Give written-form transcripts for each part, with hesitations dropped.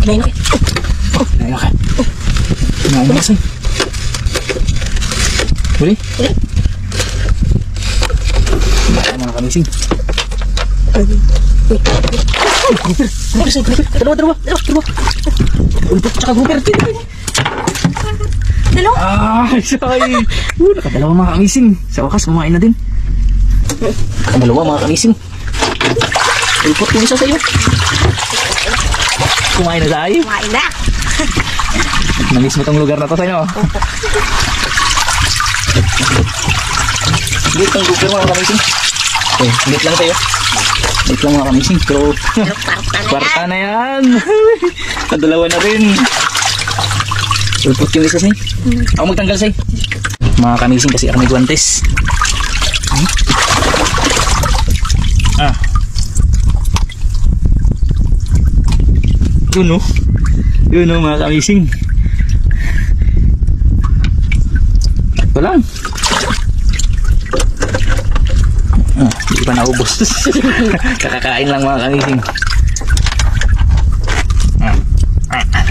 Kinain na kayo. Kinain na kayo. Kinain na kasi. Huli? Huli. Mga kamising. Dalawa. Ulpot tsaka grouper. Dalawa? Sorry. Nakadalawa mga kamising. Sa wakas, kumain na din. Nakadalawa mga kamising. Ulpot yung isa sa'yo. Kumain na sa'yo. Kumain na. Namiss mo tong lugar na to sa'yo. Lit ang grouper mga kamising. Lit lang sa'yo. Lit lang mga kamising. Pero kwarta na yan. Kadalawa na rin. Ulpot yung isa sa'yo. Ako magtanggal sa'yo. Mga kamising kasi ako may guantes. Yun o mga kamising. Ito lang. Hindi pa naubos. Kakakain lang mga kamising.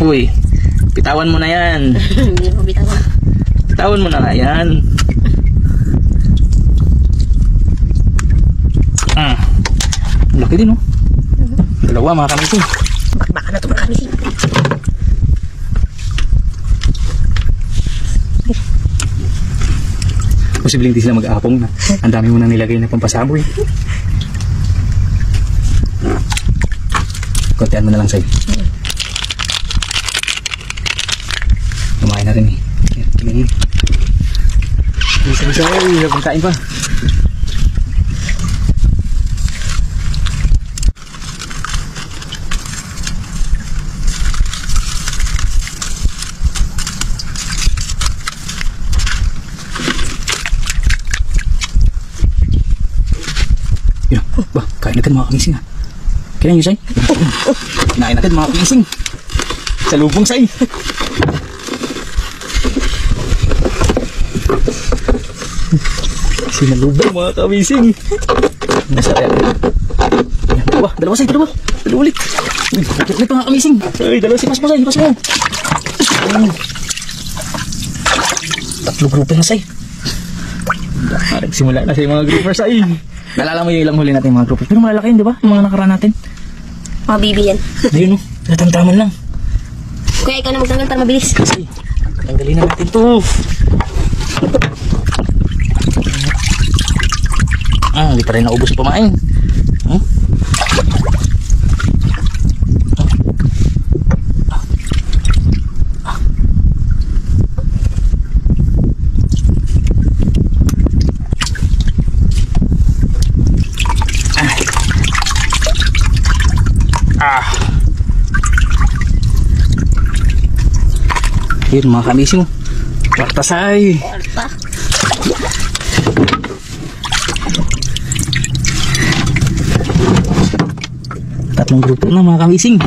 Uy, pitawan mo na yan. Hindi mo bitawan. Pitawan mo na nga yan. Laki din dalawa mga kamising. Baka na ito mga kamising. Posibleng hindi sila mag-aapong na. Ang dami mo nang nilagay na pampasaboy. Kontian mo na lang sa'yo. Kumain na rin eh. Tingnan mo. Bisa-bisa eh. Pagkain pa. Bah, kain natin mga kamising ha. Kinain nyo say? Kinain natin mga kamising. Sa lubong say. Sinalubong mga kamising. Nasa tayo. Dalawa say, dalawa ulit. Bakit ulit mga kamising? Ay, dalawa say, pas mo say, pas mo. Tatlo grupo na say. Simula na say mga grupo say. Nalala mo yung ilang huli natin mga groupers. Pero malalaki yun, di ba? Yung mga nakaraan natin. Mga bibi yan. Ayun natamtaman lang. Kuya, ikaw na magtanggal para mabilis. Kasi, tanggalin na natin to. Hindi pa rin naubos pamain. Yun mga kamising. Kwartasay. Kwarta. Tatlong grupo na mga kamising.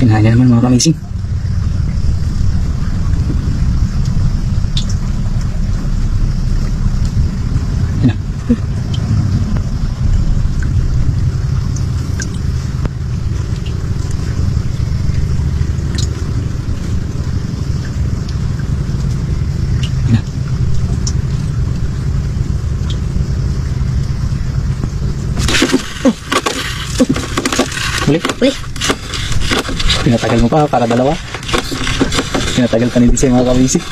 Pinahanya naman mga kamising. Yan. Yan. Uli. Pinatagal mo pa para dalawa. Pinatagal pa ni Disay mga kamising.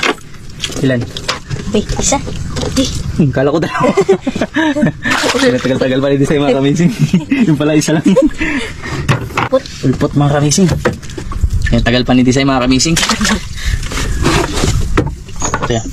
Ilan? Uy, isa. Kala ko dalawa. Pinatagal-tagal pa ni Disay mga kamising. Yung pala isa lang. Ulpot mga kamising. Pinatagal pa ni Disay mga kamising. Ito yan.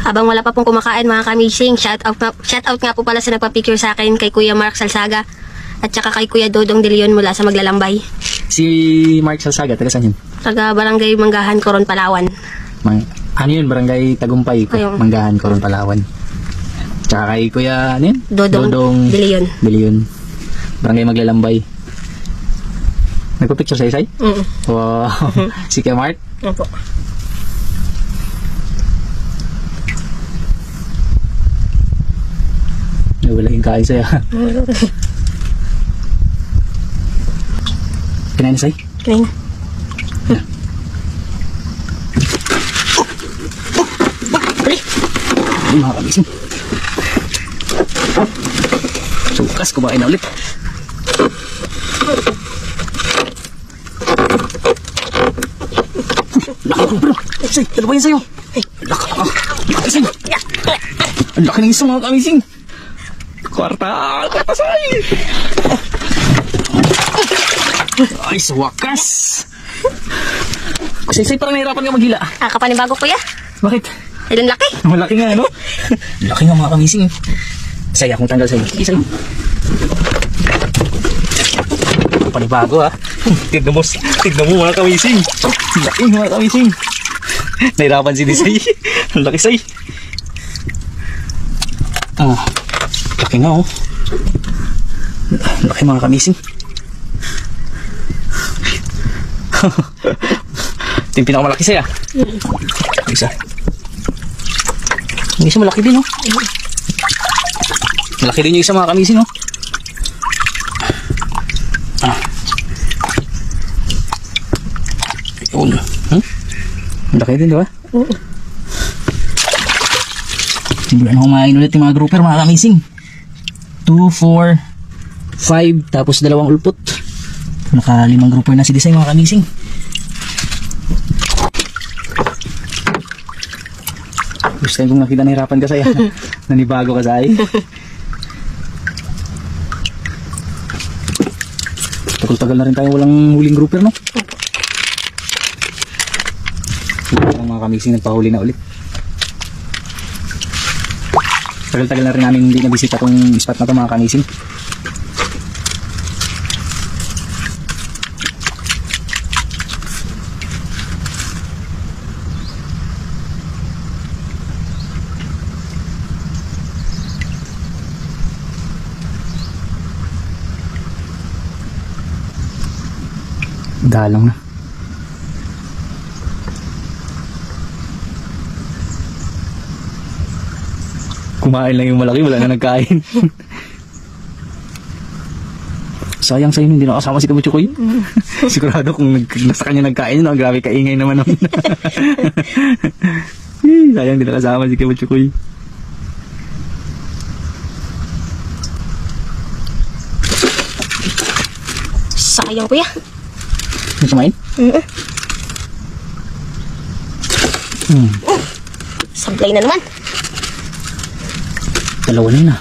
Habang wala pa pong kumakain mga kamising, shout out nga po pala sa nagpa-picture sa akin kay Kuya Mark Salsaga at saka kay Kuya Dodong De Leon mula sa Maglalambay. Si Mark Salsaga, taga saan yun? Taga Barangay Manggahan, Coron, Palawan. Ano yun? Barangay Tagumpay, Ayun. Manggahan, Coron, Palawan. Tsaka kay Kuya, ano yun? Dodong De Leon. De Leon. Barangay Maglalambay. Nagpa-picture sa isay? Wow. Si Kuya Mark? Opo. Wala yung kain sa'yo. Kinain na sa'yo? Kinain na. Ay, mga kamising. Sukas, kumain na ulit. Laki ko, bro. Say, ano ba yan sa'yo? Laki. Kamising. Ang laki ng isang mga kamising. Kwarta say. Ay, sa wakas. Say, parang nahirapan ka maghila. Kapanibago kuya. Bakit? Ilan laki? Malaki nga, no? Laki nga mga kamising. Saya akong tanggal sa'yo. Isa yun. Panibago, ha? Tignan mo mga kamising. Laki mga kamising. Nahirapan si Disay. Ang laki say. Ah, laki nga, oh. Laki mga kamising. Ito yung pinakamalaki sa'yo. Isa. Yung isa malaki din, oh. Malaki din yung isa mga kamising, oh. Ah. Yun. Malaki din, di ba? Simulan na kumain ulit yung mga grouper, mga kamising. 2, 4, 5, tapos 2 ulpot. Naka 5 grouper na si Disay, mga kamising. Gusto time kong nakita nahirapan ka saya. Nanibago ka say. Tagal-tagal na rin tayo walang huling grouper, no? Ang mga kamising nagpahuli na ulit. Tagal-tagal na rin namin hindi nabisita tong spot na to, mga kamising. Dalang na. Kumain lang yung malaki, wala na nagkain. Sayang sa'yo, hindi nakasama si Kabuchukoy. Sigurado kung nasa kanya nagkain, no? Grabe kaingay naman naman. Sayang hindi nakasama si Kabuchukoy. Sayang kuya. May kumain? Sablay na naman. Dalawa na yun, ah.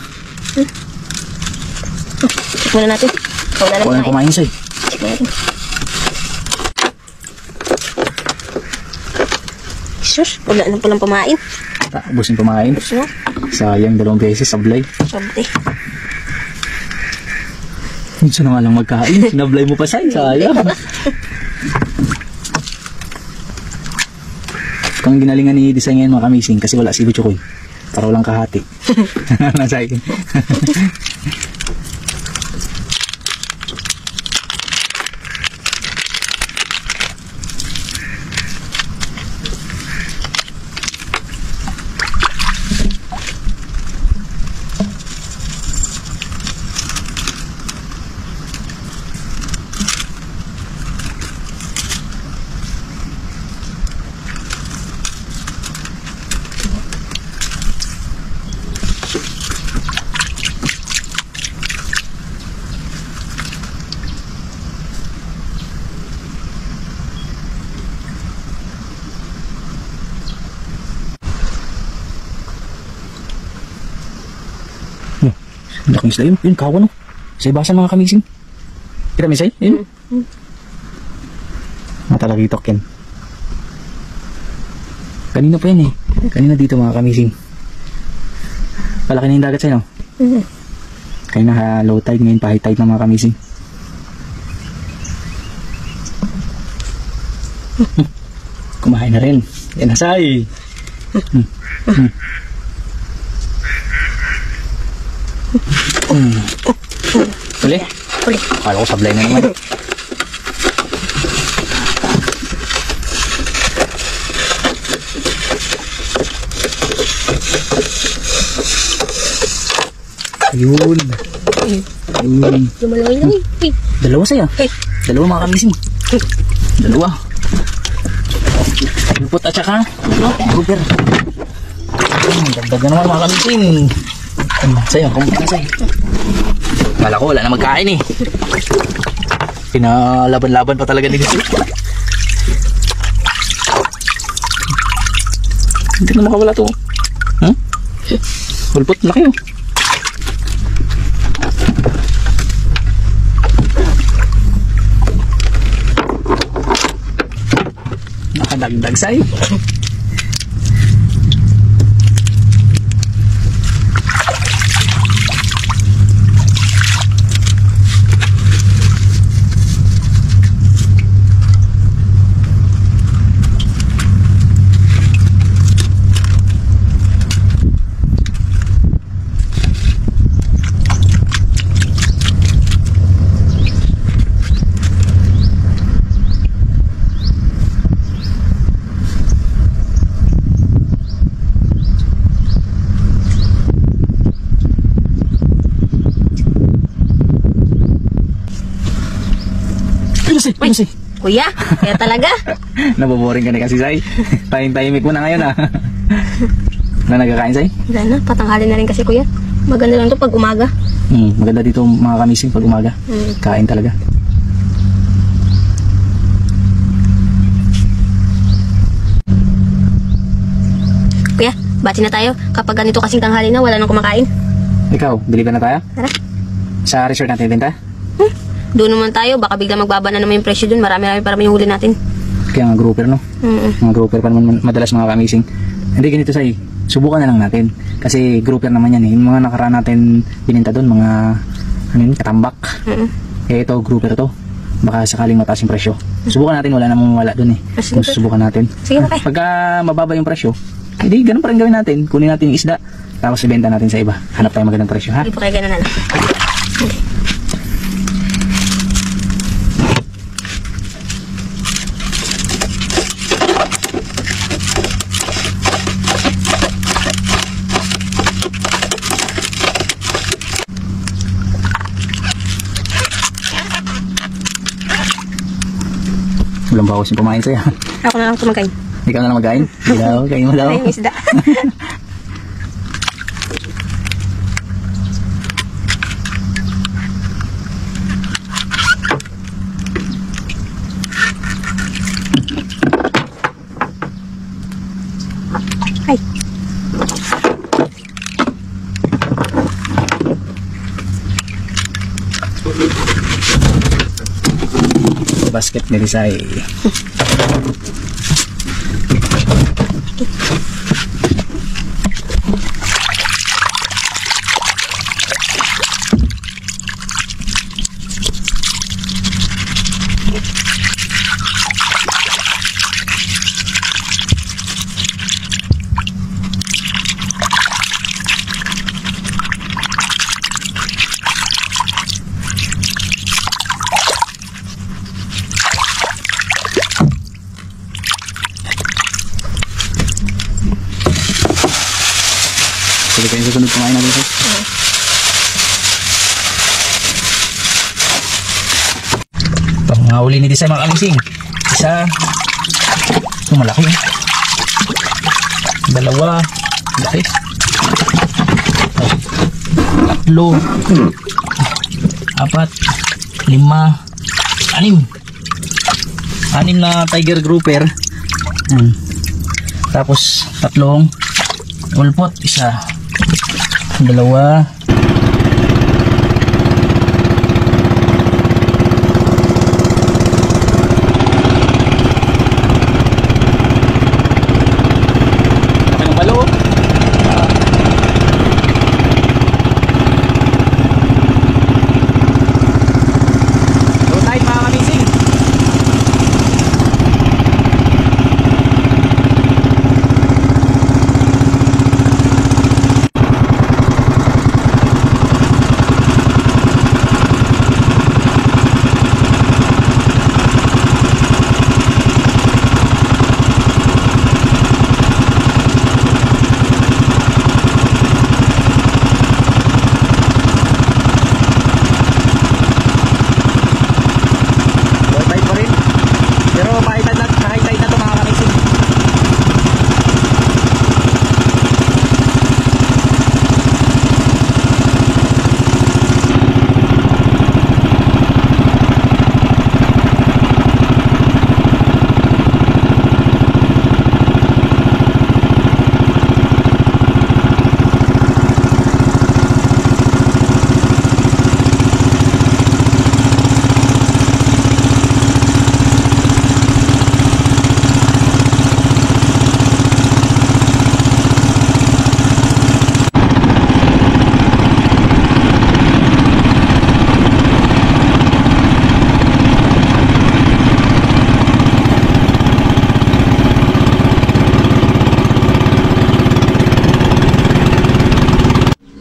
Check muna natin. Wala na Wala na kumain sa'yo. Check natin. Sus, wala na palang pamain. Tapos yung kumain. So, Sayang, 2 beses, sablay. sabi. Minsan na nga lang magkain. Sinablay mo pa sa'yo, sayang. Kung ginalingan ni Disay ngayon, mga kamising, kasi wala si Buchukoy. Para walang kahati. Nasa akin. Laking isla yun. Yun, kawan, no? Sa ibasan, mga kamising. Kita misay? Yun. Matalagitok yan. Kanina pa yan, eh. Kanina dito mga kamising. Palaki na yung dagat sa'yo, no? Kanina low tide, ngayon pa high tide na mga kamising. Kumain na rin. Yan na, Sai. Uli? Uli. Akala ko sablay na naman. Ayun. Ayun. Lumalaway lang eh. Dalawa sa'yo. Dalawa mga kamising. Dalawa. Lupot at saka grouper. Dagdag na naman mga kamising. Sa'yo, kumpit na sa'yo. Kala ko wala na magkain eh. Pinalaban-laban pa talaga nila. Hindi na makawala to. Huh? Hulpot, laki oh. Nakadagdag sa'yo. Pinusay. Kuya, kaya talaga. Naboboring ka na kasi, Sai. Tahimik mo na ngayon ah. Na nagkakain, Sai? Wala na, patanghali na rin kasi kuya. Maganda lang to pag umaga. Maganda dito mga kamising pag umaga. Kain talaga. Kuya, bati na tayo. Kapag ganito kasing tanghali na, wala nang kumakain. Ikaw, bili ba na tayo? Tara. Sa resort natin benta? Doon naman tayo, baka bigla magbaba na naman yung presyo dun. Marami-rami para may huli natin. Kaya nga grouper, no? Mga grouper pa naman madalas mga kamising. Hindi ganito, Sai. Subukan na lang natin. Kasi grouper naman yan eh. Yung mga nakaraan natin bininta doon, mga katambak. Eh ito, grouper to. Baka sakaling mataas yung presyo. Subukan natin, wala namang wala doon eh. Kung susubukan natin. Sige, okay. Pagka mababa yung presyo, hindi, ganun pa rin gawin natin. Kunin natin yung isda, tapos ibenta natin sa iba. Hanap tayo magandang presyo, ha? Hindi po kayo ganun na lang. Walang bawas yung kumain sa'yo. Ako na lang tumagain. Ikaw na lang mag-kain? Ikaw, kain mo daw. Ay, yung isda. Ay. Basket ni Rizay. Sige kayo susunod kumain natin ito. Pangahuli ni Disay mga kamising. Isa. Ito malaki. Dalawa. Laki. Tatlo. Apat. Lima. Anim. Anim na tiger grouper. Tapos tatlong ulpot. Isa. Dalawa. Laki ng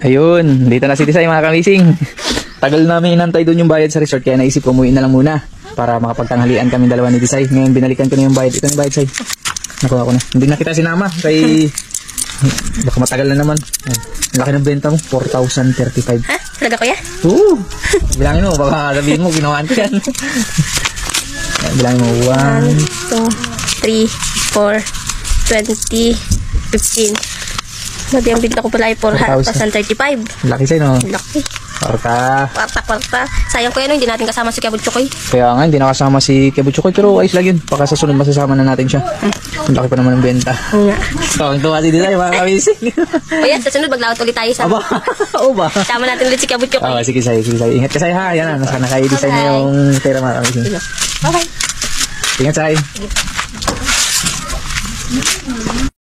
Ayun, dito na si Tisay mga kamising. Tagal namin inantay doon yung bayad sa resort kaya naisip ko umuwi na lang muna para makapagtanghalian kami dalawa ni Tisay. Ngayon binalikan ko na yung bayad. Ito yung bayad, Say. Nakuha ko na. Hindi na kita sinama kay baka matagal na naman. Laki ng benta mo, 4,035. Ha? Talaga kuya? Oo. Bilangin mo, baka sabihin mo ginawaan ko yan. Bilangin mo, 1, 1, 2, 3, 4, 20, 15. Sabi ang binta ko pala ay 4,035. laki sa'yo, no? Laki. Kwarta. Sayang kuya no, hindi natin kasama si Kabutsukoy. Kaya nga, hindi nakasama si Kebuchukoy pero ayos lang yun. Baka sa sunod masasama na natin siya. Ang laki pa naman ng benta. Nga. So, ang tuwa si Tisay, mga kamising. Kuya, sa sunod maglawat ulit tayo sa... Aba, oo ba? Sama natin ulit si Kabutsukoy. Sige, Say. Ingat ka, Say, ha? Yan na, naka-design na yung pera, mga kamising. Okay. Ingat, Say.